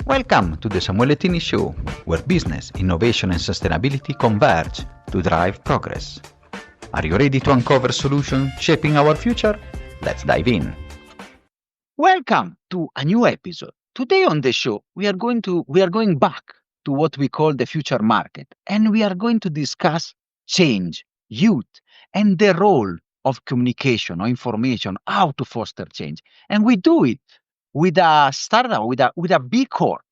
Welcome to the Samueletini Show, where business, innovation and sustainability converge to drive progress. Are you ready to uncover solutions shaping our future? Let's dive in. Welcome to a new episode. Today on the show, we are going back to what we call the future market, and we are going to discuss change, youth, and the role of communication or information, how to foster change. And we do it with a startup, with a B Corp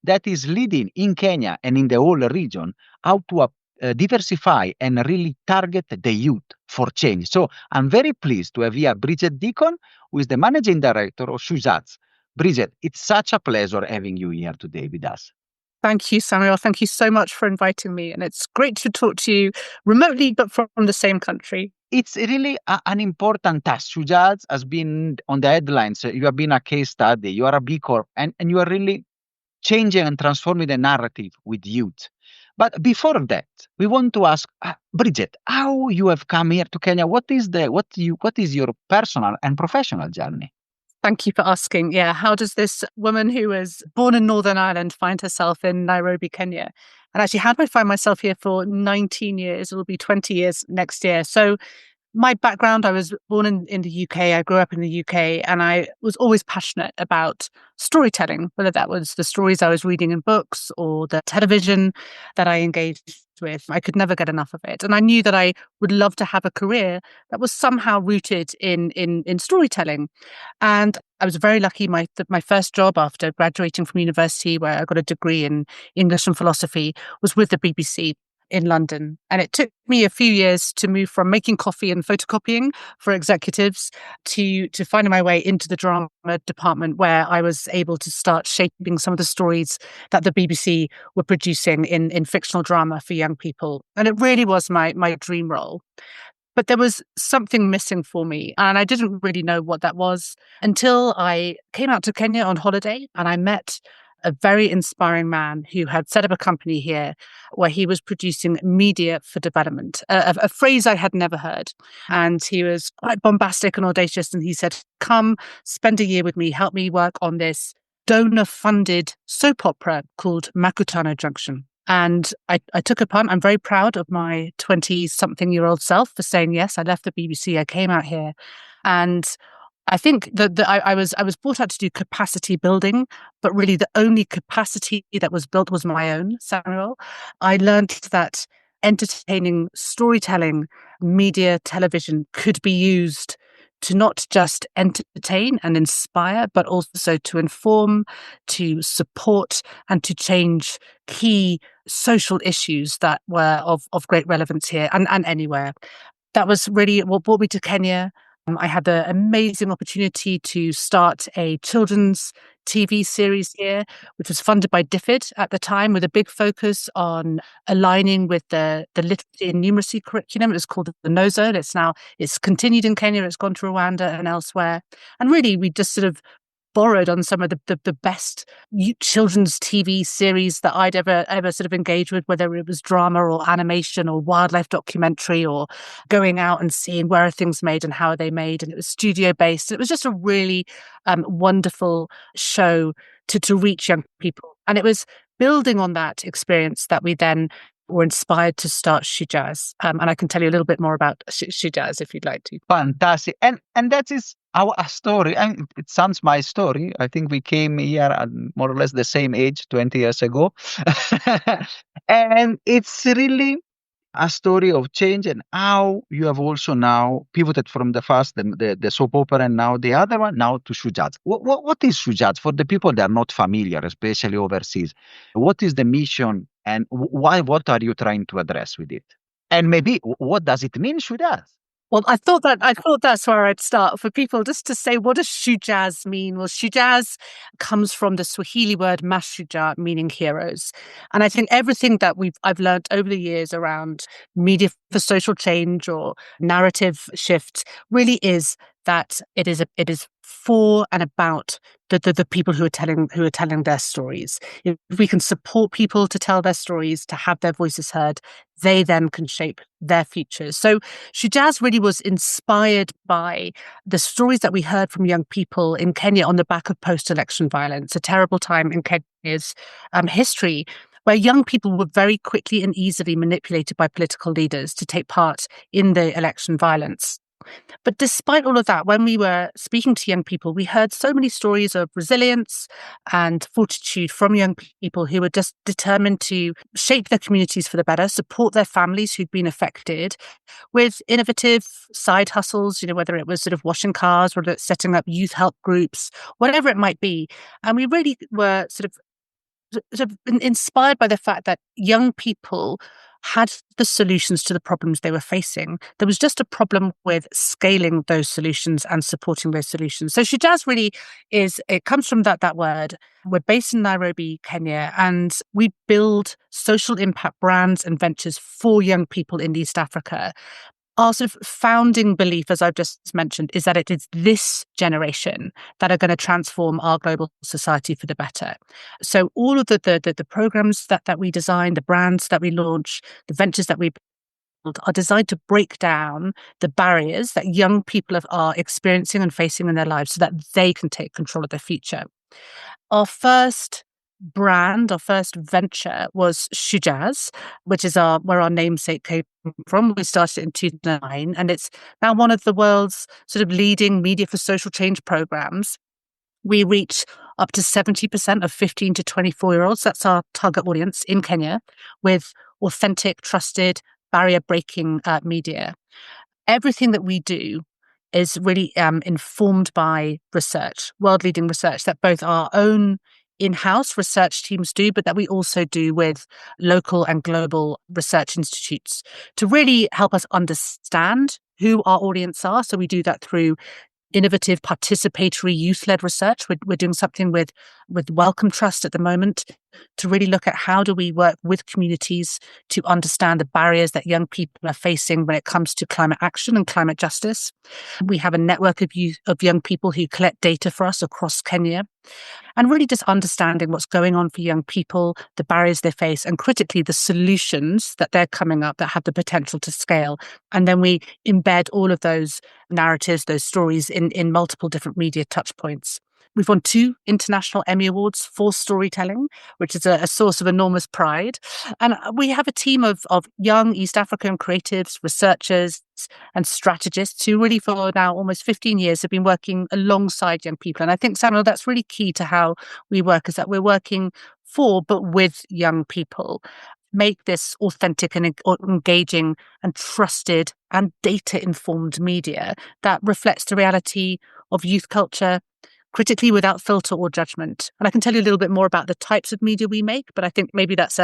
that is leading in Kenya and in the whole region how to diversify and really target the youth for change. So I'm very pleased to have here Bridget Deacon, who is the managing director of Shujaz. Bridget, it's such a pleasure having you here today with us. Thank you, Samuel. Thank you so much for inviting me. And it's great to talk to you remotely, but from the same country. It's really an important task. Shujaz has been on the headlines. You have been a case study. You are a B Corp, and you are really changing and transforming the narrative with youth. But before that, we want to ask Bridget, how you have come here to Kenya? What is your personal and professional journey? Thank you for asking. Yeah, how does this woman who was born in Northern Ireland find herself in Nairobi, Kenya? And actually, how do I find myself here for 19 years? It'll be 20 years next year. So my background, I was born in the UK. I grew up in the UK, and I was always passionate about storytelling, whether that was the stories I was reading in books or the television that I engaged with. I could never get enough of it. And I knew that I would love to have a career that was somehow rooted in storytelling. And I was very lucky. My first job after graduating from university, where I got a degree in English and philosophy, was with the BBC in London. And it took me a few years to move from making coffee and photocopying for executives to finding my way into the drama department, where I was able to start shaping some of the stories that the BBC were producing in fictional drama for young people. And it really was my dream role. But there was something missing for me, and I didn't really know what that was until I came out to Kenya on holiday, and I met a very inspiring man who had set up a company here where he was producing media for development, a phrase I had never heard. And he was quite bombastic and audacious. And he said, come spend a year with me, help me work on this donor-funded soap opera called Makutano Junction. And I took a punt. I'm very proud of my 20-something-year-old self for saying yes. I left the BBC. I came out here. And I think that I was brought out to do capacity building, but really the only capacity that was built was my own, Samuel. I learned that entertaining, storytelling, media, television could be used to not just entertain and inspire, but also to inform, to support, and to change key social issues that were of great relevance here and anywhere. That was really what brought me to Kenya. I had the amazing opportunity to start a children's TV series here, which was funded by DFID at the time, with a big focus on aligning with the literacy and numeracy curriculum. It was called the No Zone. It's continued in Kenya. It's gone to Rwanda and elsewhere. And really, we just sort of borrowed on some of the best children's TV series that I'd ever sort of engaged with, whether it was drama or animation or wildlife documentary or going out and seeing where are things made and how are they made. And it was studio based. It was just a really wonderful show to reach young people. And it was building on that experience that we then were inspired to start Shujaz. And I can tell you a little bit more about Shujaz if you'd like to. Fantastic. And that is our story. And it sounds my story. I think we came here at more or less the same age 20 years ago. And it's really a story of change and how you have also now pivoted from the first, the soap opera, and now the other one, now to Shujaz. What is Shujaz for the people that are not familiar, especially overseas? What is the mission and what are you trying to address with it? And maybe what does it mean, Shujaz? Well, I thought that's where I'd start for people, just to say, what does Shujaz mean? Well, Shujaz comes from the Swahili word mashujaa, meaning heroes. And I think everything that I've learned over the years around media for social change or narrative shift really is that it is for and about the people who are telling their stories. If we can support people to tell their stories, to have their voices heard, they then can shape their futures. So Shujaz really was inspired by the stories that we heard from young people in Kenya on the back of post-election violence, a terrible time in Kenya's history, where young people were very quickly and easily manipulated by political leaders to take part in the election violence. But despite all of that, when we were speaking to young people, we heard so many stories of resilience and fortitude from young people who were just determined to shape their communities for the better, support their families who'd been affected with innovative side hustles, whether it was sort of washing cars, whether it's setting up youth help groups, whatever it might be. And we really were sort of inspired by the fact that young people had the solutions to the problems they were facing. There was just a problem with scaling those solutions and supporting those solutions. So Shujaz really it comes from that word. We're based in Nairobi, Kenya, and we build social impact brands and ventures for young people in East Africa. Our sort of founding belief, as I've just mentioned, is that it is this generation that are going to transform our global society for the better. So all of the programs that we design, the brands that we launch, the ventures that we build are designed to break down the barriers that young people are experiencing and facing in their lives so that they can take control of their future. Our first brand, our first venture was Shujaz, which is where our namesake came from. We started it in 2009, and it's now one of the world's sort of leading media for social change programs. We reach up to 70% of 15 to 24-year-olds. That's our target audience in Kenya, with authentic, trusted, barrier-breaking media. Everything that we do is really informed by research, world-leading research that both our own in-house research teams do, but that we also do with local and global research institutes to really help us understand who our audience are. So we do that through innovative, participatory, youth-led research. We're doing something with Wellcome Trust at the moment to really look at how do we work with communities to understand the barriers that young people are facing when it comes to climate action and climate justice. We have a network of young people who collect data for us across Kenya, and really just understanding what's going on for young people, the barriers they face, and critically the solutions that they're coming up that have the potential to scale. And then we embed all of those narratives, those stories in multiple different media touch points. We've won 2 international Emmy Awards for storytelling, which is a source of enormous pride. And we have a team of young East African creatives, researchers, and strategists who really for now almost 15 years have been working alongside young people. And I think, Samuel, that's really key to how we work, is that we're working for but with young people. Make this authentic and engaging and trusted and data-informed media that reflects the reality of youth culture, critically without filter or judgment. And I can tell you a little bit more about the types of media we make, but I think maybe that's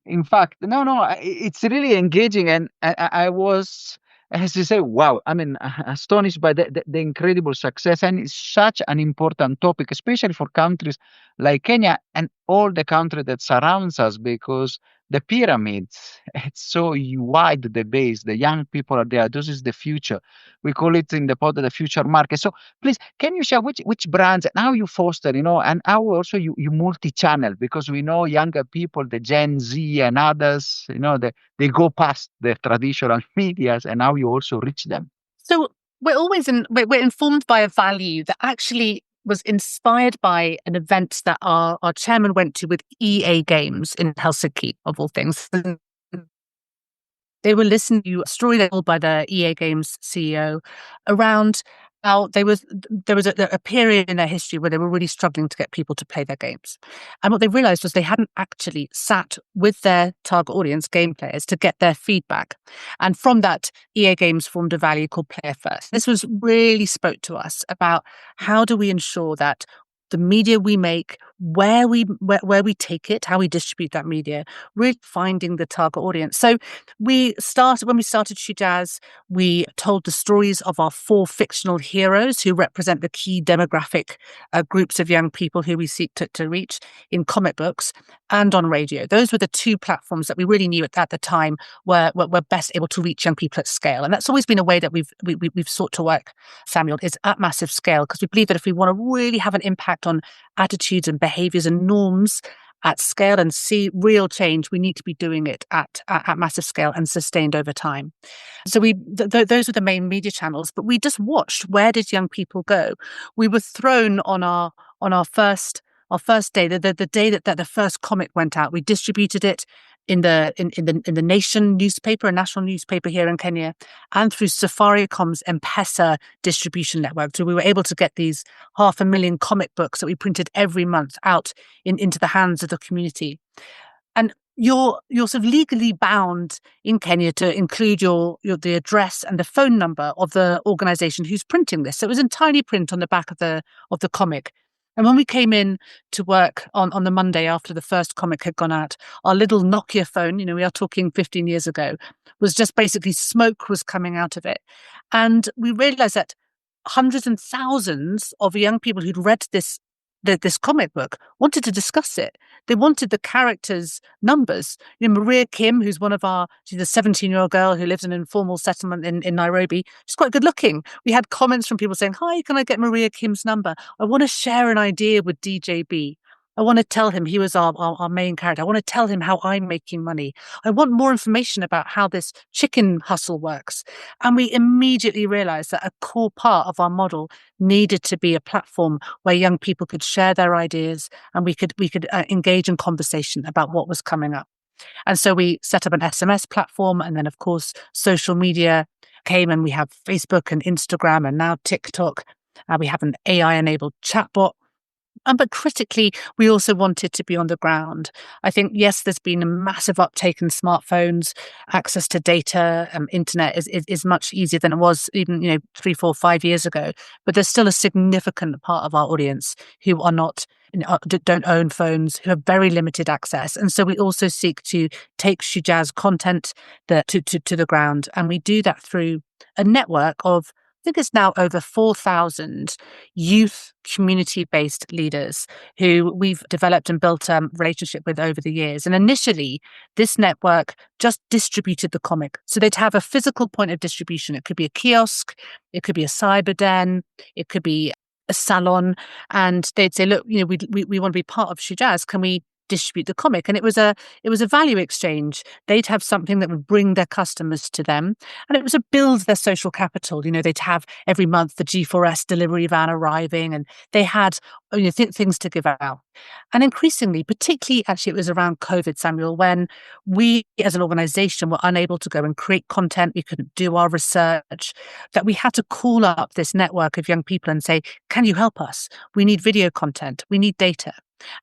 In fact, no, it's really engaging. And I was, as you say, wow, I mean, astonished by the incredible success. And it's such an important topic, especially for countries like Kenya and all the country that surrounds us, because the pyramids, it's so wide, the base, the young people are there. This is the future. We call it in the pod the future market. So please, can you share which brands and how you foster, and how also you multi-channel, because we know younger people, the Gen Z and others, they go past the traditional medias, and how you also reach them. So we're informed by a value that actually was inspired by an event that our chairman went to with EA Games in Helsinki, of all things. They were listening to a story told by the EA Games CEO around how there was a period in their history where they were really struggling to get people to play their games. And what they realized was they hadn't actually sat with their target audience, game players, to get their feedback. And from that, EA Games formed a value called Player First. This really spoke to us about how do we ensure that the media we make where we take it, how we distribute that media, really finding the target audience. So when we started Shujaz, we told the stories of our 4 fictional heroes who represent the key demographic groups of young people who we seek to reach in comic books and on radio. Those were the 2 platforms that we really knew at the time were best able to reach young people at scale. And that's always been a way that we've sought to work, Samuel, is at massive scale, because we believe that if we want to really have an impact on attitudes and behaviors and norms at scale and see real change, we need to be doing it at massive scale and sustained over time. So those were the main media channels, but we just watched, where did young people go? We were thrown on our first day, the day that the first comic went out. We distributed it in the Nation newspaper, a national newspaper here in Kenya, and through Safaricom's M-Pesa distribution network. So we were able to get these 500,000 comic books that we printed every month out into the hands of the community. And you're sort of legally bound in Kenya to include the address and the phone number of the organization who's printing this. So it was in tiny print on the back of the comic. And when we came in to work on the Monday after the first comic had gone out, our little Nokia phone, we are talking 15 years ago, was just basically smoke was coming out of it. And we realized that hundreds and thousands of young people who'd read this comic book wanted to discuss it. They wanted the characters' numbers. Maria Kim, who's she's a 17-year-old girl who lives in an informal settlement in Nairobi. She's quite good looking. We had comments from people saying, "Hi, can I get Maria Kim's number? I want to share an idea with DJB. I want to tell him," he was our main character, "I want to tell him how I'm making money. I want more information about how this chicken hustle works." And we immediately realized that a core part of our model needed to be a platform where young people could share their ideas and we could engage in conversation about what was coming up. And so we set up an SMS platform, and then of course social media came, and we have Facebook and Instagram and now TikTok. We have an AI-enabled chatbot. But critically, we also wanted to be on the ground. I think, yes, there's been a massive uptake in smartphones, access to data, internet is much easier than it was even 3, 4, 5 years ago. But there's still a significant part of our audience who are not, don't own phones, who have very limited access. And so we also seek to take Shujaz content to the ground. And we do that through a network of, I think it's now over 4,000 youth community-based leaders who we've developed and built a relationship with over the years. And initially, this network just distributed the comic. So they'd have a physical point of distribution. It could be a kiosk, it could be a cyber den, it could be a salon. And they'd say, "Look, we want to be part of Shujaz. Can we distribute the comic?" And it was a value exchange. They'd have something that would bring their customers to them, and it was to build their social capital. They'd have every month the G4S delivery van arriving, and they had things to give out. And increasingly, particularly actually it was around COVID, Samuel, when we as an organization were unable to go and create content, we couldn't do our research, that we had to call up this network of young people and say, "Can you help us? We need video content, we need data."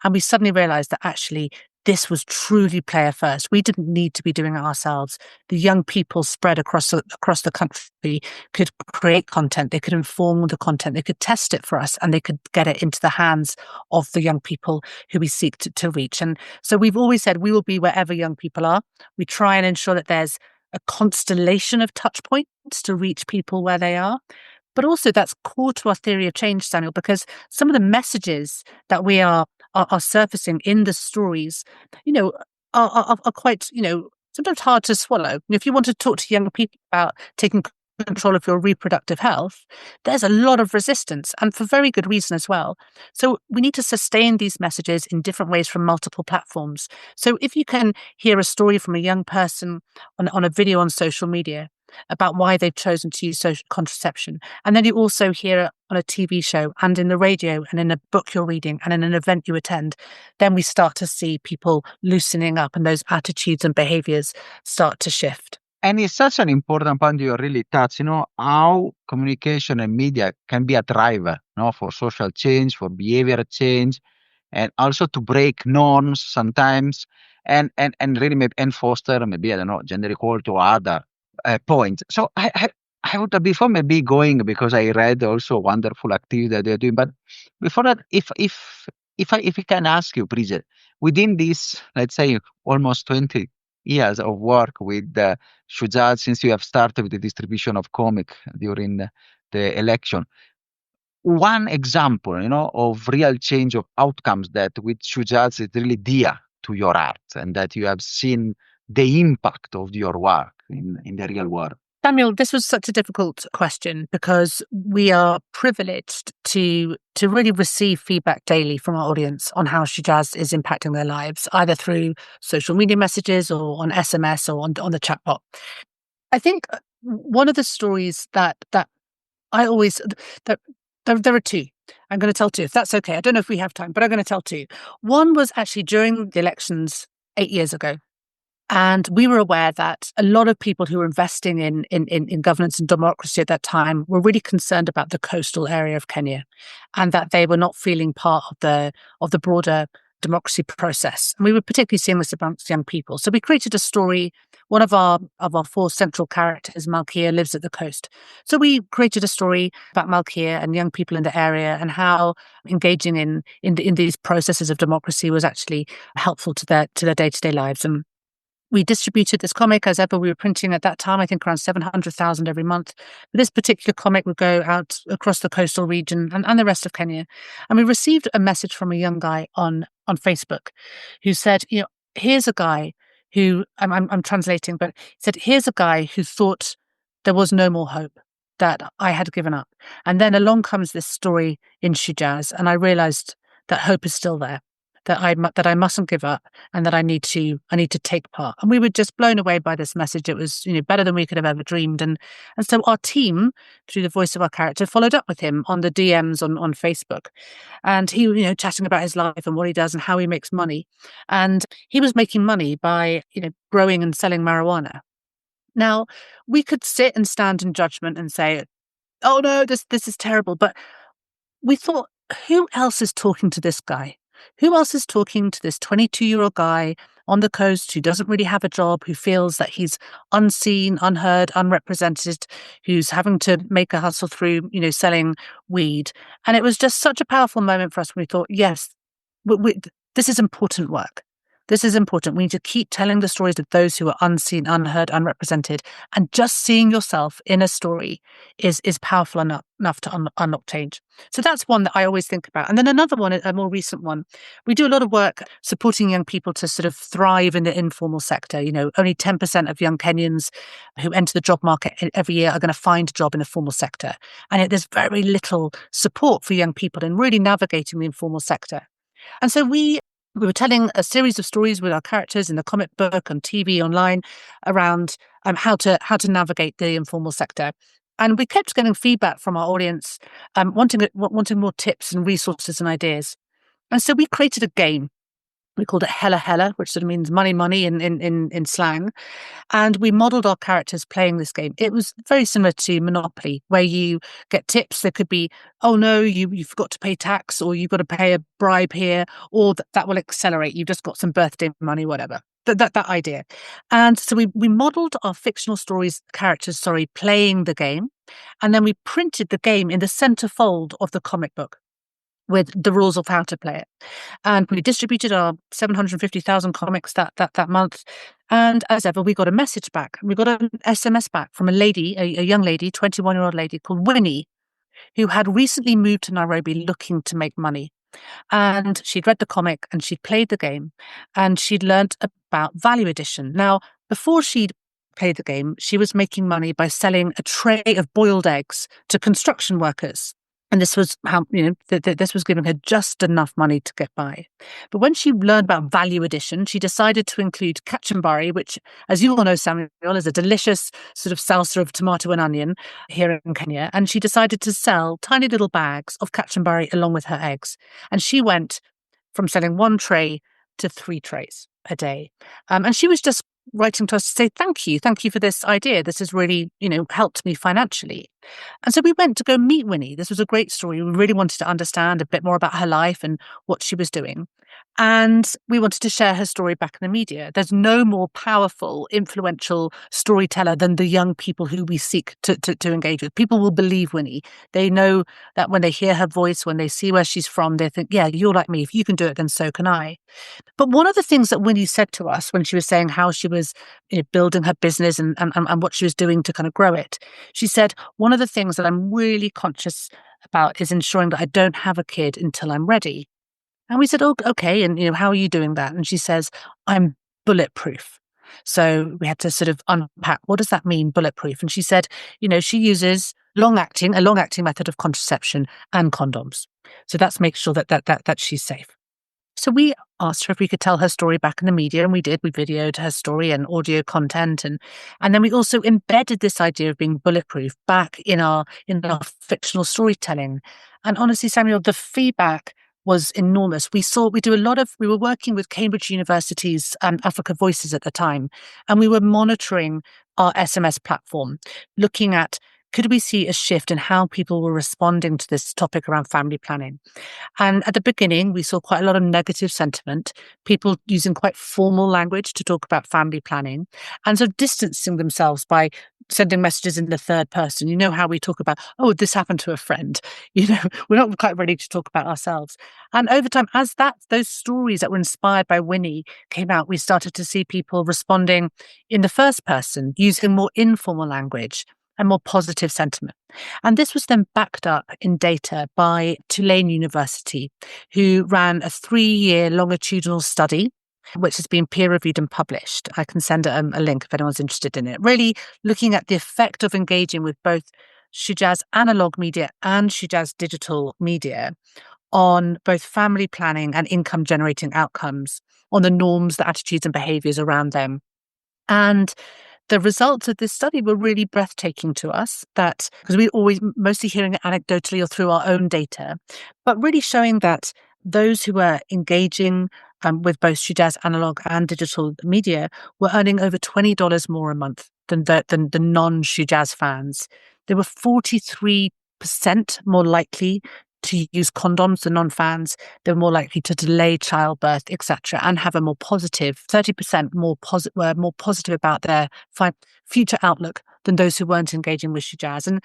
And we suddenly realized that actually this was truly player first. We didn't need to be doing it ourselves. The young people spread across the country could create content, they could inform the content, they could test it for us, and they could get it into the hands of the young people who we seek to reach. And so we've always said we will be wherever young people are. We try and ensure that there's a constellation of touch points to reach people where they are. But also that's core to our theory of change, Samuel, because some of the messages that we are surfacing in the stories, are quite, sometimes hard to swallow. If you want to talk to young people about taking control of your reproductive health, there's a lot of resistance, and for very good reason as well. So we need to sustain these messages in different ways from multiple platforms. So if you can hear a story from a young person on a video on social media about why they've chosen to use social contraception, and then you also hear it on a TV show and in the radio and in a book you're reading and in an event you attend, then we start to see people loosening up and those attitudes and behaviors start to shift. And it's such an important point you really touch, how communication and media can be a driver, for social change, for behavior change, and also to break norms sometimes, and really maybe and foster maybe, I don't know, gender equality or other points. So I would, before maybe going, because I read also wonderful activity that they're doing, but before that, if if I can ask you, Bridget, within this, let's say, almost 20 years of work with Shujaz, since you have started with the distribution of comic during the election, one example, of real change of outcomes that with Shujaz is really dear to your art and that you have seen the impact of your work in the real world? Samuel, this was such a difficult question because we are privileged to really receive feedback daily from our audience on how Shujaz is impacting their lives, either through social media messages or on SMS or on the chatbot. I think one of the stories that I always that there are two. I'm going to tell two, if that's okay. I don't know if we have time, but I'm going to tell two. One was actually during the elections 8 years ago. And we were aware that a lot of people who were investing in governance and democracy at that time were really concerned about the coastal area of Kenya, and that they were not feeling part of the broader democracy process. And we were particularly seeing this amongst young people. So we created a story. One of our four central characters, Malkia, lives at the coast. So we created a story about Malkia and young people in the area and how engaging in these processes of democracy was actually helpful to their day-to-day lives. And we distributed this comic as ever. We were printing at that time, I think, around 700,000 every month. But this particular comic would go out across the coastal region and the rest of Kenya. And we received a message from a young guy on Facebook who said, here's a guy who, I'm translating, but he said, here's a guy who thought there was no more hope, that I had given up. And then along comes this story in Shujaz, and I realized that hope is still there, that I mustn't give up, and that I need to take part. And we were just blown away by this message. It was, better than we could have ever dreamed. And so our team, through the voice of our character, followed up with him on the DMs on Facebook. And he, chatting about his life and what he does and how he makes money. And he was making money by, growing and selling marijuana. Now, we could sit and stand in judgment and say, oh no, this is terrible. But we thought, who else is talking to this guy? Who else is talking to this 22-year-old guy on the coast who doesn't really have a job, who feels that he's unseen, unheard, unrepresented, who's having to make a hustle through, selling weed? And it was just such a powerful moment for us when we thought, yes, this is important work. This is important. We need to keep telling the stories of those who are unseen, unheard, unrepresented. And just seeing yourself in a story is powerful enough to unlock change. So that's one that I always think about. And then another one, a more recent one. We do a lot of work supporting young people to sort of thrive in the informal sector. Only 10% of young Kenyans who enter the job market every year are going to find a job in the formal sector. And there's very little support for young people in really navigating the informal sector. And so we were telling a series of stories with our characters in the comic book, on TV, online, around how to navigate the informal sector. And we kept getting feedback from our audience, wanting more tips and resources and ideas. And so we created a game. We called it Hella Hella, which sort of means money in slang. And we modeled our characters playing this game. It was very similar to Monopoly, where you get tips. There could be, oh no, you forgot to pay tax, or you've got to pay a bribe here, or that will accelerate. You've just got some birthday money, whatever. That idea. And so we modeled our fictional characters, playing the game. And then we printed the game in the centerfold of the comic book with the rules of how to play it. And we distributed our 750,000 comics that month. And as ever, we got a message back. We got an SMS back from a lady, a young lady, 21-year-old lady called Winnie, who had recently moved to Nairobi looking to make money. And she'd read the comic and she'd played the game and she'd learnt about value addition. Now, before she'd played the game, she was making money by selling a tray of boiled eggs to construction workers. And this was how, this was giving her just enough money to get by. But when she learned about value addition, she decided to include kachumbari, which, as you all know, Samuel, is a delicious sort of salsa of tomato and onion here in Kenya. And she decided to sell tiny little bags of kachumbari along with her eggs. And she went from selling one tray to 3 trays a day. And she was just writing to us to say, thank you for this idea. This has really, helped me financially. And so we went to go meet Winnie. This was a great story. We really wanted to understand a bit more about her life and what she was doing. And we wanted to share her story back in the media. There's no more powerful, influential storyteller than the young people who we seek to engage with. People will believe Winnie. They know that when they hear her voice, when they see where she's from, they think, yeah, you're like me. If you can do it, then so can I. But one of the things that Winnie said to us when she was saying how she was building her business and what she was doing to kind of grow it, she said, one of the things that I'm really conscious about is ensuring that I don't have a kid until I'm ready. And we said, oh, okay. And, how are you doing that? And she says, I'm bulletproof. So we had to sort of unpack, what does that mean, bulletproof? And she said, she uses a long acting method of contraception and condoms. So that's make sure that she's safe. So we asked her if we could tell her story back in the media, and we did. We videoed her story and audio content, and then we also embedded this idea of being bulletproof back in our fictional storytelling. And honestly, Samuel, the feedback was enormous. We were working with Cambridge University's Africa Voices at the time, and we were monitoring our SMS platform, looking at, could we see a shift in how people were responding to this topic around family planning? And at the beginning, we saw quite a lot of negative sentiment, people using quite formal language to talk about family planning and sort of distancing themselves by sending messages in the third person. You know how we talk about, oh, this happened to a friend. We're not quite ready to talk about ourselves. And over time, as those stories that were inspired by Winnie came out, we started to see people responding in the first person, using more informal language and more positive sentiment. And this was then backed up in data by Tulane University, who ran a 3-year longitudinal study, which has been peer-reviewed and published. I can send a link if anyone's interested in it. Really looking at the effect of engaging with both Shujaz analog media and Shujaz digital media on both family planning and income-generating outcomes, on the norms, the attitudes and behaviours around them. And the results of this study were really breathtaking to us, that because we're always mostly hearing it anecdotally or through our own data, but really showing that those who were engaging with both Shujaz analog and digital media were earning over $20 more a month than the non-Shujaz fans. They were 43% more likely to use condoms than non-fans. They're more likely to delay childbirth, etc., and have a more positive, 30% were more positive about their future outlook than those who weren't engaging with Shujaz. And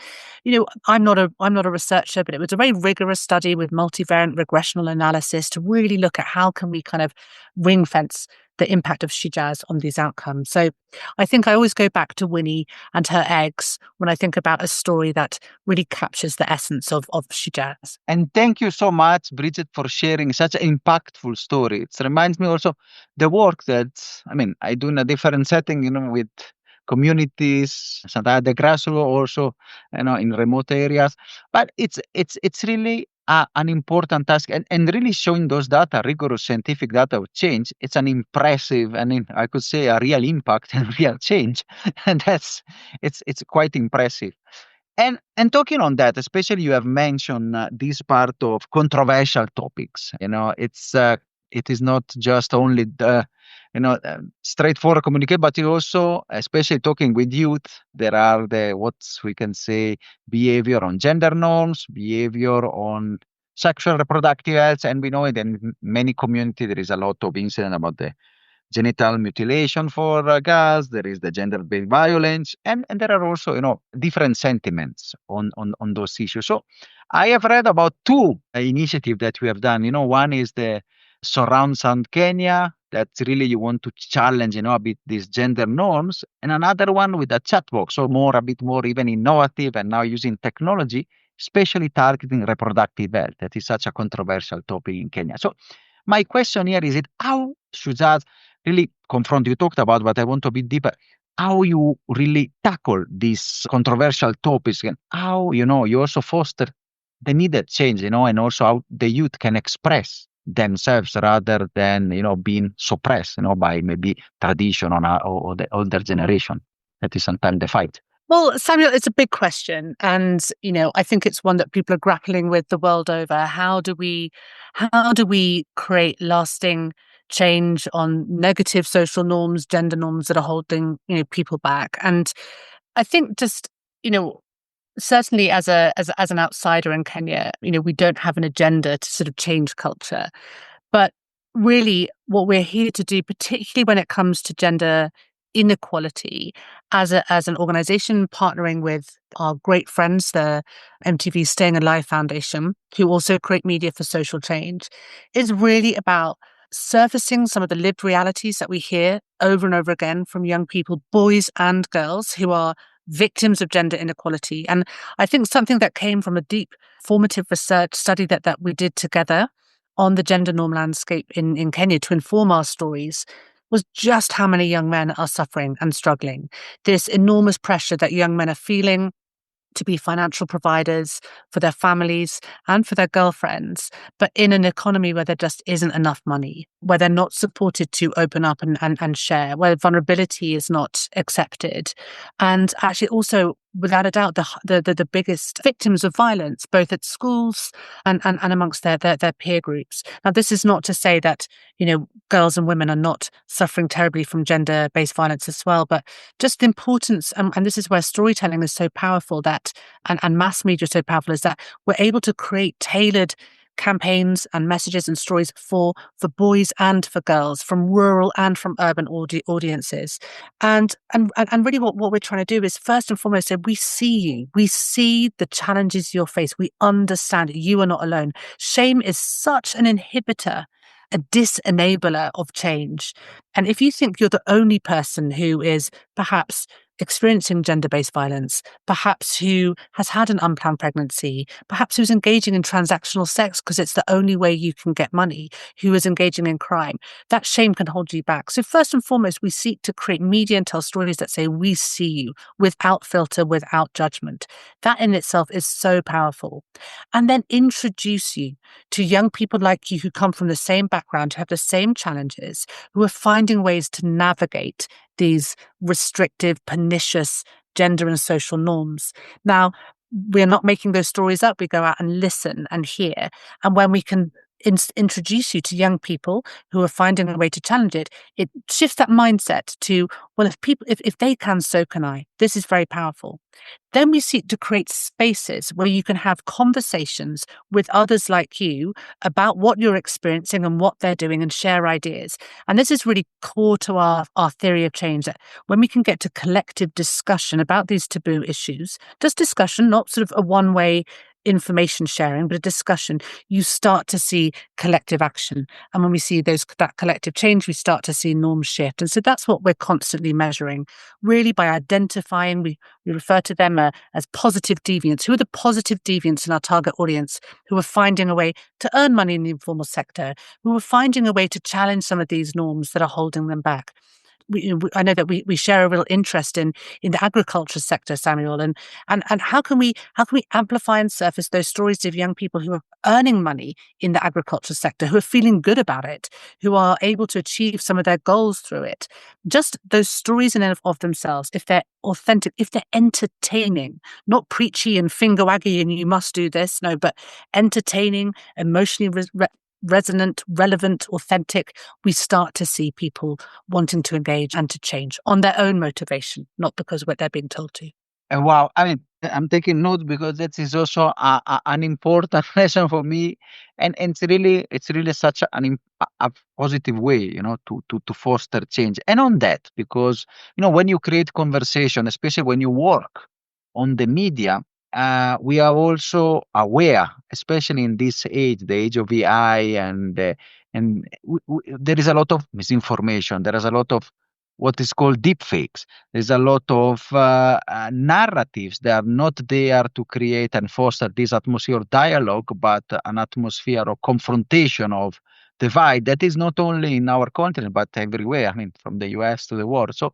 I'm not a researcher, but it was a very rigorous study with multivariate regressional analysis to really look at how can we kind of ring fence the impact of Shujaz on these outcomes. So I think I always go back to Winnie and her eggs when I think about a story that really captures the essence of Shujaz. And thank you so much, Bridget, for sharing such an impactful story. It reminds me also the work that, I do in a different setting, with communities, sometimes at the grassroots, also, in remote areas. But it's really an important task, and really showing those data, rigorous scientific data of change. It's an impressive, and I could say a real impact and real change, and it's quite impressive. And talking on that, especially you have mentioned this part of controversial topics. It is not just only the straightforward communicate, but you also, especially talking with youth, there are what we can say behavior on gender norms, behavior on sexual reproductive health, and we know it in many communities there is a lot of incident about the genital mutilation for girls. There is the gender-based violence, and there are also different sentiments on those issues. So I have read about 2 initiatives that we have done. One is the Surround Sound Kenya, that really you want to challenge a bit these gender norms, and another one with a chat box, so a bit more even innovative, and now using technology, especially targeting reproductive health. That is such a controversial topic in Kenya. So my question here is, how should that really confront, you talked about, but I want to be deeper, how you really tackle these controversial topics, and how, you also foster the needed change, and also how the youth can express themselves rather than, being suppressed, by maybe tradition or the older generation. That is sometimes the fight. Well, Samuel, it's a big question. And, I think it's one that people are grappling with the world over. How do we create lasting change, on negative social norms, gender norms that are holding, people back. And I think just, certainly as an outsider in Kenya, we don't have an agenda to sort of change culture. But really what we're here to do, particularly when it comes to gender inequality, as an organization partnering with our great friends, the MTV Staying Alive Foundation, who also create media for social change, is really about surfacing some of the lived realities that we hear over and over again from young people, boys and girls, who are victims of gender inequality. And I think something that came from a deep formative research study that we did together on the gender norm landscape in Kenya to inform our stories was just how many young men are suffering and struggling. This enormous pressure that young men are feeling to be financial providers for their families and for their girlfriends, but in an economy where there just isn't enough money, where they're not supported to open up and share, where vulnerability is not accepted. And actually also, without a doubt, the biggest victims of violence, both at schools and amongst their peer groups. Now, this is not to say that, girls and women are not suffering terribly from gender-based violence as well, but just the importance, and this is where storytelling is so powerful, that and mass media is so powerful, is that we're able to create tailored campaigns and messages and stories for boys and for girls, from rural and from urban audiences. And really what we're trying to do is, first and foremost, say, we see you. We see the challenges you'll face. We understand it. You are not alone. Shame is such an inhibitor, a disenabler of change. And if you think you're the only person who is perhaps experiencing gender-based violence, perhaps who has had an unplanned pregnancy, perhaps who's engaging in transactional sex because it's the only way you can get money, who is engaging in crime, that shame can hold you back. So first and foremost, we seek to create media and tell stories that say, we see you, without filter, without judgment. That in itself is so powerful. And then introduce you to young people like you who come from the same background, who have the same challenges, who are finding ways to navigate these restrictive, pernicious gender and social norms. Now, we're not making those stories up. We go out and listen and hear. And when we can introduce you to young people who are finding a way to challenge it, it shifts that mindset to, well, if they can, so can I. This is very powerful. Then we seek to create spaces where you can have conversations with others like you about what you're experiencing and what they're doing, and share ideas. And this is really core to our theory of change, that when we can get to collective discussion about these taboo issues, just discussion, not sort of a one-way information sharing, but a discussion, you start to see collective action. And when we see that collective change, we start to see norms shift. And so that's what we're constantly measuring, really, by identifying, we refer to them as positive deviants. Who are the positive deviants in our target audience who are finding a way to earn money in the informal sector, who are finding a way to challenge some of these norms that are holding them back? I know that we share a real interest in the agriculture sector, Samuel, and how can we amplify and surface those stories of young people who are earning money in the agriculture sector, who are feeling good about it, who are able to achieve some of their goals through it. Just those stories in and of themselves, if they're authentic, if they're entertaining, not preachy and finger waggy and you must do this, no, but entertaining, emotionally resonant, relevant, authentic, we start to see people wanting to engage and to change on their own motivation, not because what they're being told to. Wow. I mean, I'm taking notes because that is also an important lesson for me, and it's really such a positive way, to foster change. And on that, because when you create conversation, especially when you work on the media, we are also aware, especially in this age, the age of AI, and there is a lot of misinformation. There is a lot of what is called deep fakes. There's a lot of narratives that are not there to create and foster this atmosphere of dialogue, but an atmosphere of confrontation, of divide that is not only in our continent, but everywhere. I mean, from the US to the world. So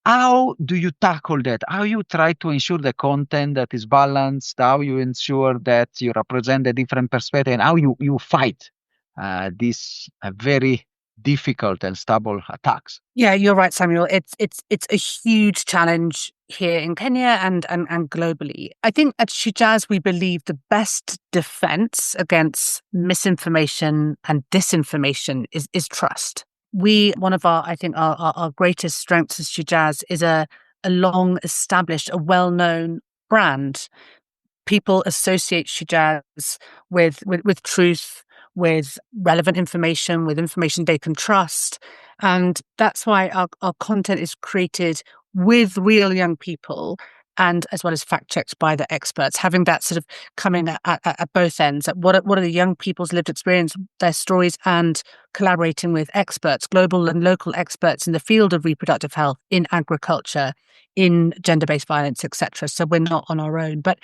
how do you tackle that? How you try to ensure the content that is balanced? How you ensure that you represent a different perspective? And how you fight this very difficult and stable attacks. Yeah, you're right, Samuel. It's a huge challenge here in Kenya and globally. I think at Shujaz we believe the best defense against misinformation and disinformation is trust. One of our, I think our greatest strengths as Shujaz is a long established, a well-known brand. People associate Shujaz with truth, with relevant information, with information they can trust. And that's why our content is created with real young people and as well as fact checked by the experts, having that sort of coming at both ends. What are the young people's lived experience, their stories, and collaborating with experts, global and local experts in the field of reproductive health, in agriculture, in gender-based violence, etc. So we're not on our own. But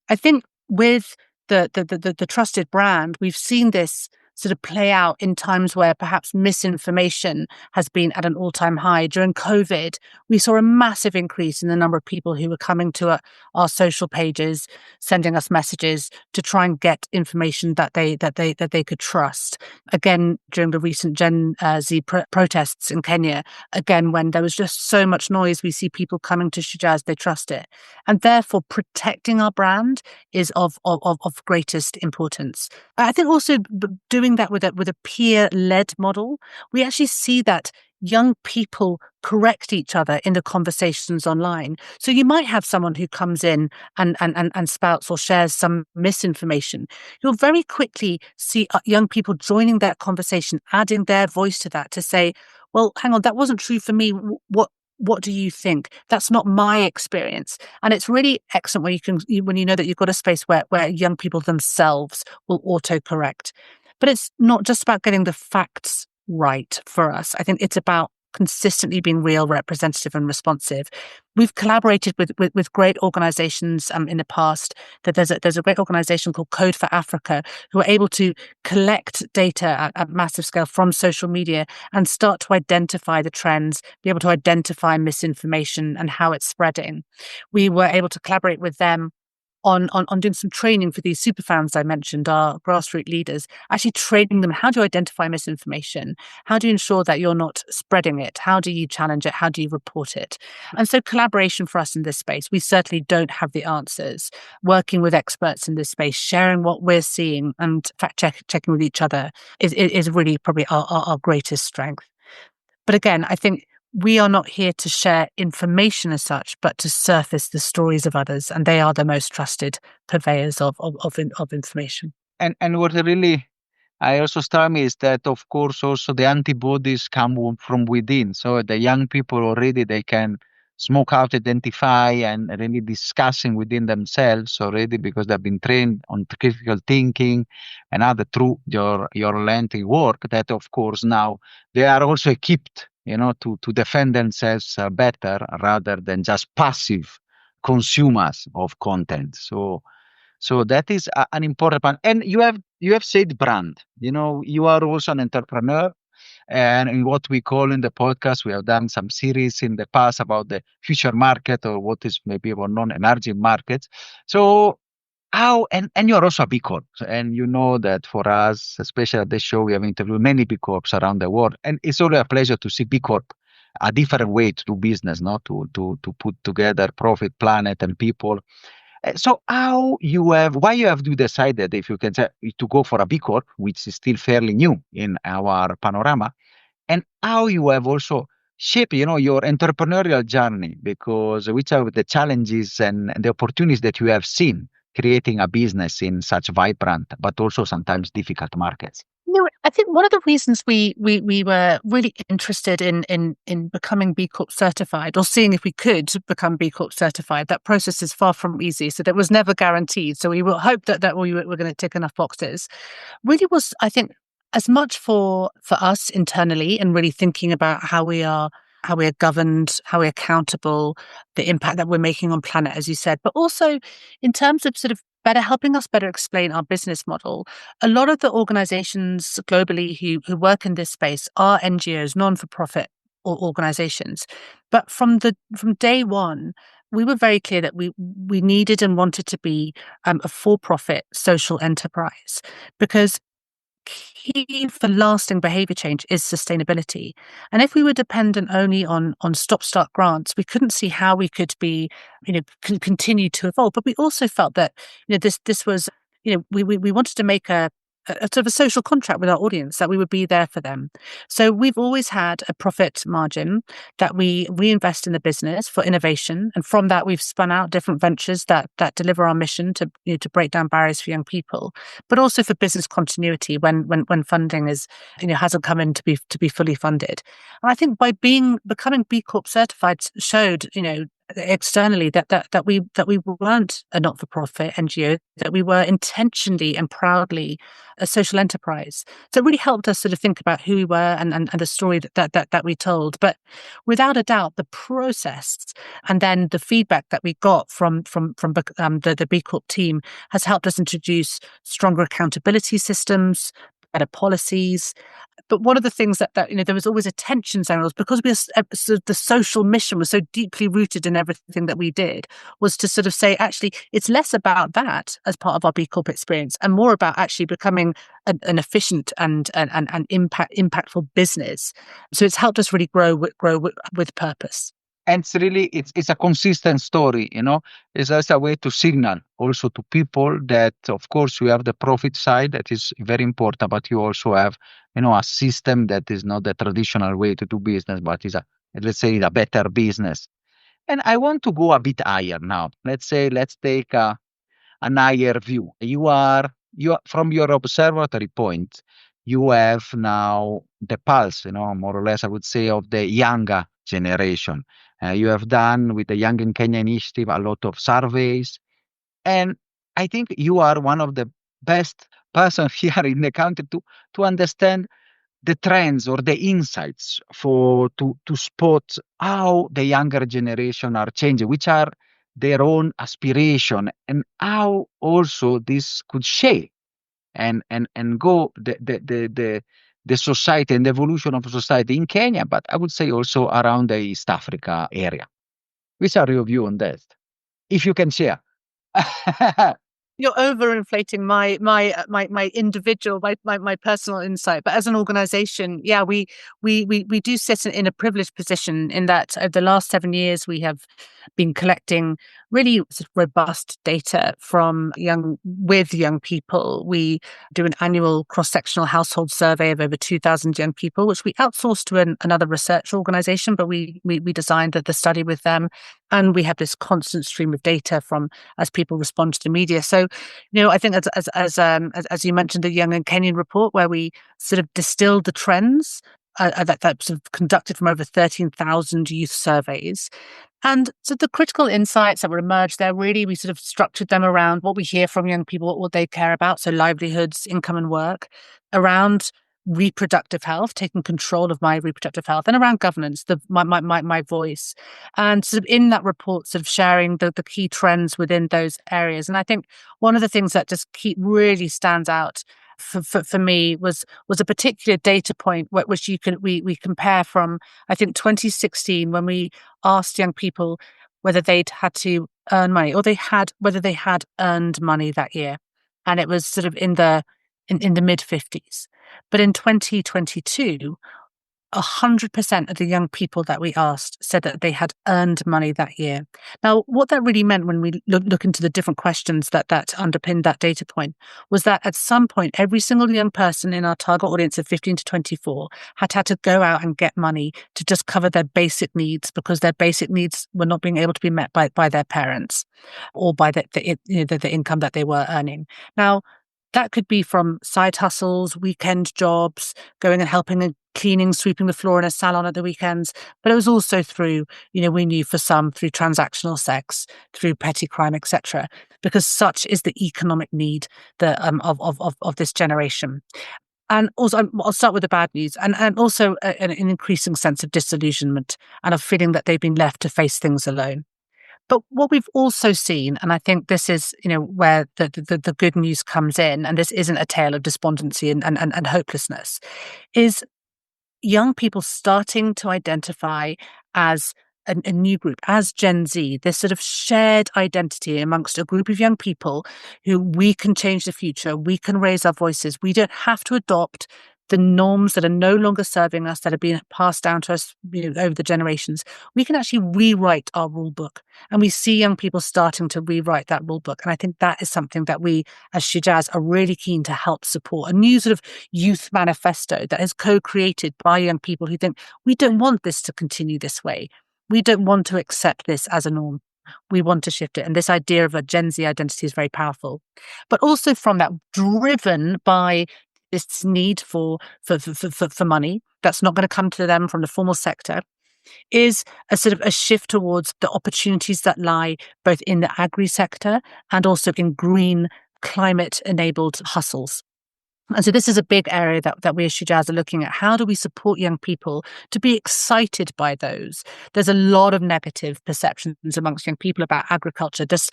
I think with the trusted brand, we've seen this sort of play out in times where perhaps misinformation has been at an all-time high. During COVID, we saw a massive increase in the number of people who were coming to our social pages, sending us messages to try and get information that they could trust. Again, during the recent Gen Z protests in Kenya, again, when there was just so much noise, we see people coming to Shujaz, they trust it. And therefore, protecting our brand is of greatest importance. I think also doing that with a peer-led model, we actually see that young people correct each other in the conversations online. So you might have someone who comes in and spouts or shares some misinformation. You'll very quickly see young people joining that conversation, adding their voice to that to say, well, hang on, that wasn't true for me. What do you think? That's not my experience. And it's really excellent when you know that you've got a space where young people themselves will autocorrect. But it's not just about getting the facts right for us. I think it's about consistently being real, representative, and responsive. We've collaborated with great organizations in the past. That there's a great organization called Code for Africa who are able to collect data at massive scale from social media and start to identify the trends, be able to identify misinformation and how it's spreading. We were able to collaborate with them on doing some training for these super fans I mentioned, our grassroots leaders, actually training them how do you identify misinformation, how do you ensure that you're not spreading it, how do you challenge it, how do you report it. And so collaboration for us in this space, we certainly don't have the answers. Working with experts in this space, sharing what we're seeing and checking with each other is really probably our greatest strength. But again, I think we are not here to share information as such, but to surface the stories of others, and they are the most trusted purveyors of information. And what really I also struck me is that, of course, also the antibodies come from within. So the young people already, they can smoke out, identify, and really discussing within themselves already because they've been trained on critical thinking and other through your lengthy work. That, of course, now they are also equipped, to defend themselves better rather than just passive consumers of content. So that is an important part. And you have said brand. You are also an entrepreneur. And in what we call in the podcast, we have done some series in the past about the future market or what is maybe about non-emerging markets. So how, and you're also a B Corp. And you know that for us, especially at the show, we have interviewed many B Corps around the world. And it's always a pleasure to see B Corp, a different way to do business, not to put together profit, planet, and people. So why you have decided, if you can say, to go for a B Corp, which is still fairly new in our panorama, and how you have also shaped, your entrepreneurial journey, because which are the challenges and the opportunities that you have seen creating a business in such vibrant, but also sometimes difficult markets. I think one of the reasons we were really interested in becoming B Corp certified, or seeing if we could become B Corp certified, that process is far from easy. So that was never guaranteed. So we will hope that we were going to tick enough boxes. Really was, I think, as much for us internally and really thinking about how we are governed, how we're accountable, the impact that we're making on planet, as you said, but also in terms of sort of helping us better explain our business model. A lot of the organizations globally who work in this space are NGOs, non-for-profit organizations. But from day one, we were very clear that we needed and wanted to be a for-profit social enterprise, because key for lasting behavior change is sustainability. And if we were dependent only on stop-start grants, we couldn't see how we could be, continue to evolve. But we also felt that, this was, we wanted to make a sort of a social contract with our audience that we would be there for them. So we've always had a profit margin that we reinvest in the business for innovation, and from that we've spun out different ventures that deliver our mission to to break down barriers for young people, but also for business continuity when funding is hasn't come in to be fully funded. And I think by becoming B Corp certified showed externally that we weren't a not-for-profit NGO, that we were intentionally and proudly a social enterprise. So it really helped us sort of think about who we were and the story that we told. But without a doubt, the process and then the feedback that we got from the B Corp team has helped us introduce stronger accountability systems, better policies. But one of the things that there was always a tension zone was because the social mission was so deeply rooted in everything that we did, was to sort of say, actually, it's less about that as part of our B Corp experience and more about actually becoming an efficient and impactful business. So it's helped us really grow with purpose. And it's a consistent story, It's just a way to signal also to people that, of course, you have the profit side that is very important, but you also have, a system that is not the traditional way to do business, but is let's say, a better business. And I want to go a bit higher now. Let's take an higher view. You are from your observatory point, you have now the pulse, more or less, I would say, of the younger generation. You have done with the Young in Kenya initiative a lot of surveys, and I think you are one of the best persons here in the country to understand the trends or the insights to spot how the younger generation are changing, which are their own aspiration, and how also this could shape and go the society and the evolution of society in Kenya, but I would say also around the East Africa area. Which are your view on that? If you can share. You're overinflating my individual, my personal insight. But as an organization, yeah, we do sit in a privileged position in that over the last 7 years, we have been collecting really sort of robust data from young people. We do an annual cross-sectional household survey of over 2,000 young people, which we outsource to another research organization, but we designed the study with them. And we have this constant stream of data from as people respond to the media. So, I think as you mentioned, the Young and Kenyan report, where we sort of distilled the trends that sort of conducted from over 13,000 youth surveys. And so the critical insights that were emerged there, really, we sort of structured them around what we hear from young people, what they care about. So livelihoods, income and work, around reproductive health, taking control of my reproductive health, and around governance, my voice. And sort of in that report, sort of sharing the key trends within those areas. And I think one of the things that just really stands out for me was a particular data point which we compare from, I think, 2016, when we asked young people whether they'd had to earn money or whether they had earned money that year, and it was sort of in the mid 50s. But in 2022, 100% of the young people that we asked said that they had earned money that year. Now, what that really meant when we look into the different questions that underpinned that data point was that at some point, every single young person in our target audience of 15 to 24 had to go out and get money to just cover their basic needs, because their basic needs were not being able to be met by their parents or by the income that they were earning. Now, that could be from side hustles, weekend jobs, going and helping and cleaning, sweeping the floor in a salon at the weekends. But it was also through, we knew for some, through transactional sex, through petty crime, etc. Because such is the economic need of this generation. And also, I'll start with the bad news, and also an increasing sense of disillusionment and of feeling that they've been left to face things alone. But what we've also seen, and I think this is, where the good news comes in, and this isn't a tale of despondency and hopelessness, is young people starting to identify as a new group, as Gen Z, this sort of shared identity amongst a group of young people who we can change the future, we can raise our voices. We don't have to adopt the norms that are no longer serving us, that have been passed down to us, over the generations. We can actually rewrite our rule book. And we see young people starting to rewrite that rule book. And I think that is something that we, as Shijaz, are really keen to help support. A new sort of youth manifesto that is co-created by young people who think, we don't want this to continue this way. We don't want to accept this as a norm. We want to shift it. And this idea of a Gen Z identity is very powerful. But also from that, driven by this need for money that's not going to come to them from the formal sector, is a sort of a shift towards the opportunities that lie both in the agri sector and also in green climate enabled hustles. And so this is a big area that we as Shijaz are looking at. How do we support young people to be excited by those? There's a lot of negative perceptions amongst young people about agriculture. This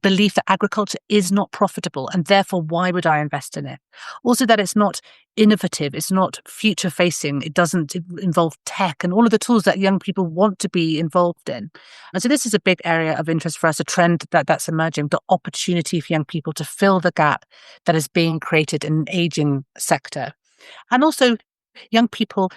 belief that agriculture is not profitable and therefore why would I invest in it? Also that it's not innovative, it's not future facing, it doesn't involve tech and all of the tools that young people want to be involved in. And so this is a big area of interest for us, a trend that's emerging, the opportunity for young people to fill the gap that is being created in an aging sector. And also young people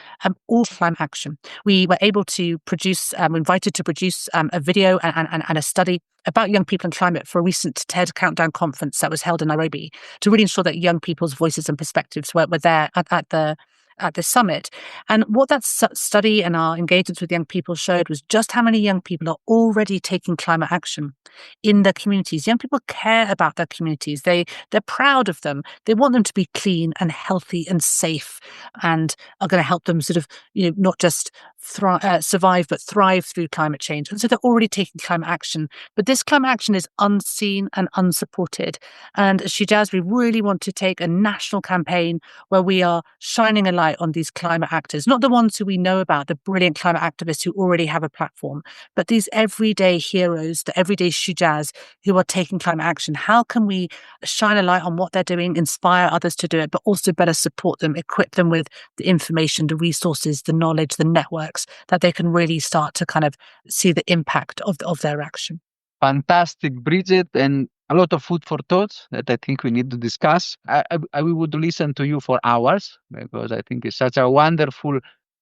all climate action. We were able to produce, invited to produce a video and a study about young people and climate for a recent TED Countdown conference that was held in Nairobi to really ensure that young people's voices and perspectives were there at the summit. And what that study and our engagements with young people showed was just how many young people are already taking climate action in their communities. Young people care about their communities. They're proud of them. They want them to be clean and healthy and safe, and are going to help them sort of, not just survive, but thrive through climate change. And so they're already taking climate action. But this climate action is unseen and unsupported. And as Shijaz, we really want to take a national campaign where we are shining a light on these climate actors, not the ones who we know about, the brilliant climate activists who already have a platform, but these everyday heroes, the everyday Shijaz who are taking climate action. How can we shine a light on what they're doing, inspire others to do it, but also better support them, equip them with the information, the resources, the knowledge, the networks that they can really start to kind of see the impact of their action. Fantastic, Bridget, and a lot of food for thought that I think we need to discuss. I would listen to you for hours because I think it's such a wonderful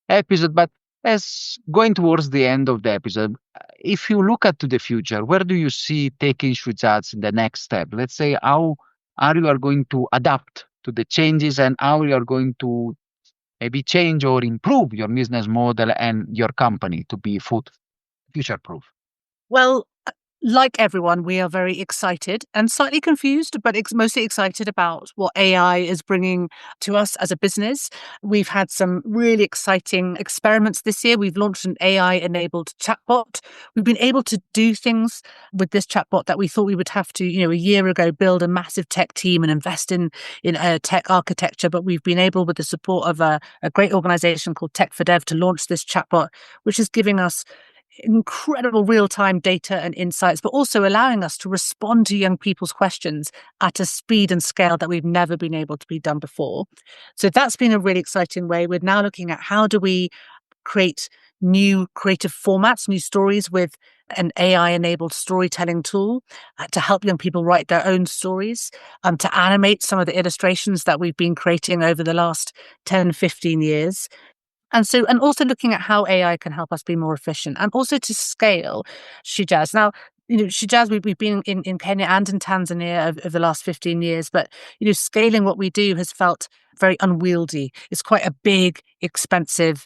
episode. But as going towards the end of the episode, if you look at to the future, where do you see taking Shujaz in the next step? Let's say how are you going to adapt to the changes and how you are going to maybe change or improve your business model and your company to be food future proof? Well, like everyone, we are very excited and slightly confused, but mostly excited about what AI is bringing to us as a business. We've had some really exciting experiments this year. We've launched an AI-enabled chatbot. We've been able to do things with this chatbot that we thought we would have to, a year ago, build a massive tech team and invest in a tech architecture. But we've been able, with the support of a great organization called Tech for Dev, to launch this chatbot, which is giving us incredible real-time data and insights, but also allowing us to respond to young people's questions at a speed and scale that we've never been able to be done before. So that's been a really exciting way. We're now looking at how do we create new creative formats, new stories with an AI-enabled storytelling tool to help young people write their own stories, to animate some of the illustrations that we've been creating over the last 10, 15 years. And also looking at how AI can help us be more efficient and also to scale Shijaz. Now, Shijaz, we've been in Kenya and in Tanzania over the last 15 years, but, scaling what we do has felt very unwieldy. It's quite a big, expensive,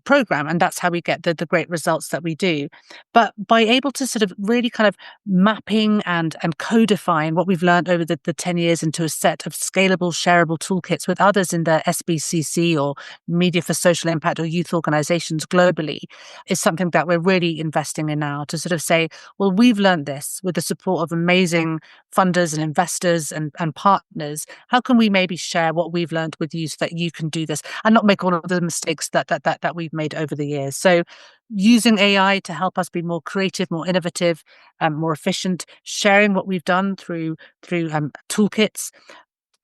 program, and that's how we get the great results that we do. But by able to sort of really kind of mapping and codifying what we've learned over the 10 years into a set of scalable, shareable toolkits with others in the SBCC or Media for Social Impact or youth organizations globally is something that we're really investing in now to sort of say, well, we've learned this with the support of amazing funders and investors and partners. How can we maybe share what we've learned with you so that you can do this and not make all of the mistakes that we've made over the years? So using AI to help us be more creative, more innovative, more efficient, sharing what we've done through toolkits,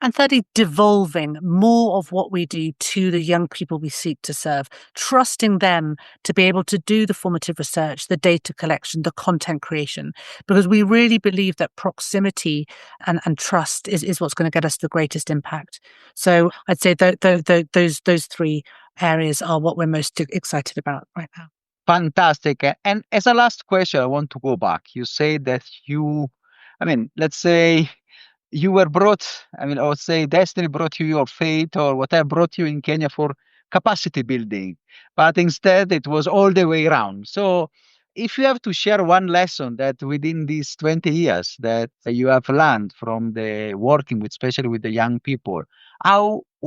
And thirdly, devolving more of what we do to the young people we seek to serve, trusting them to be able to do the formative research, the data collection, the content creation, because we really believe that proximity and trust is what's going to get us the greatest impact. So I'd say those three areas are what we're most excited about right now. Fantastic. And as a last question, I want to go back. You say that let's say you were brought, I would say destiny brought you, your fate or whatever brought you in Kenya for capacity building, but instead it was all the way around. So if you have to share one lesson that within these 20 years that you have learned from the working with, especially with the young people,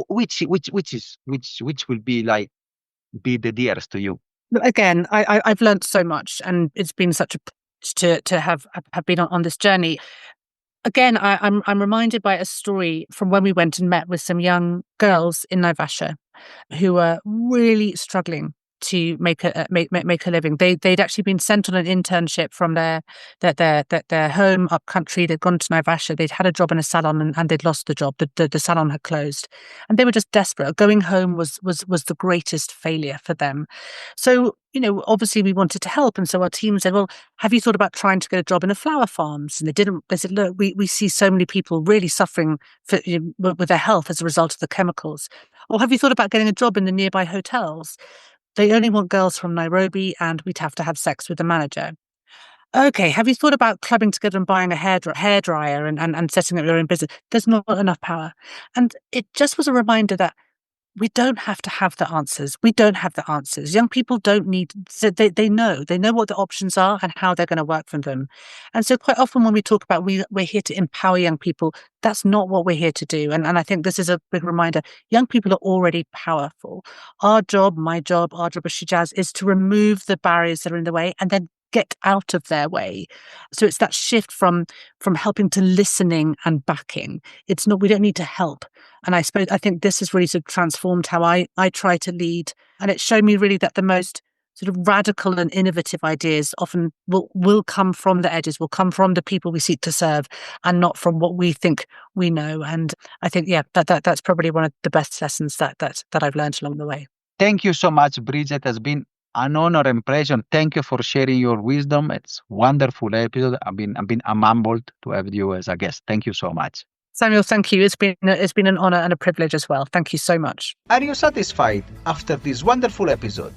which will be the dearest to you? Again, I've learned so much, and it's been such a privilege to have been on this journey. Again, I'm reminded by a story from when we went and met with some young girls in Naivasha who were really struggling to make a living. They'd actually been sent on an internship from their home up country. They'd gone to Naivasha. They'd had a job in a salon and they'd lost the job. The salon had closed, and they were just desperate. Going home was the greatest failure for them. So, obviously we wanted to help, and so our team said, "Well, have you thought about trying to get a job in the flower farms?" And they didn't. They said, "Look, we see so many people really suffering with their health as a result of the chemicals." Or have you thought about getting a job in the nearby hotels? They only want girls from Nairobi, and we'd have to have sex with the manager. Okay, have you thought about clubbing together and buying a hairdryer and setting up your own business? There's not enough power. And it just was a reminder that we don't have to have the answers. We don't have the answers. Young people don't need, so they know what the options are and how they're going to work for them. And so quite often when we talk about we're here to empower young people, that's not what we're here to do. And I think this is a big reminder. Young people are already powerful. Our job, my job, our job as Shijaz is to remove the barriers that are in the way and then get out of their way. So it's that shift from helping to listening and backing. It's not, we don't need to help. And I think this has really sort of transformed how I try to lead. And it showed me really that the most sort of radical and innovative ideas often will come from the edges, will come from the people we seek to serve and not from what we think we know. And I think, that's probably one of the best lessons that I've learned along the way. Thank you so much, Bridget. It has been an honor and pleasure. Thank you for sharing your wisdom. It's a wonderful episode. I'm humbled to have you as a guest. Thank you so much. Samuel, thank you. It's been an honor and a privilege as well. Thank you so much. Are you satisfied after this wonderful episode?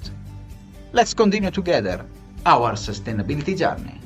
Let's continue together our sustainability journey.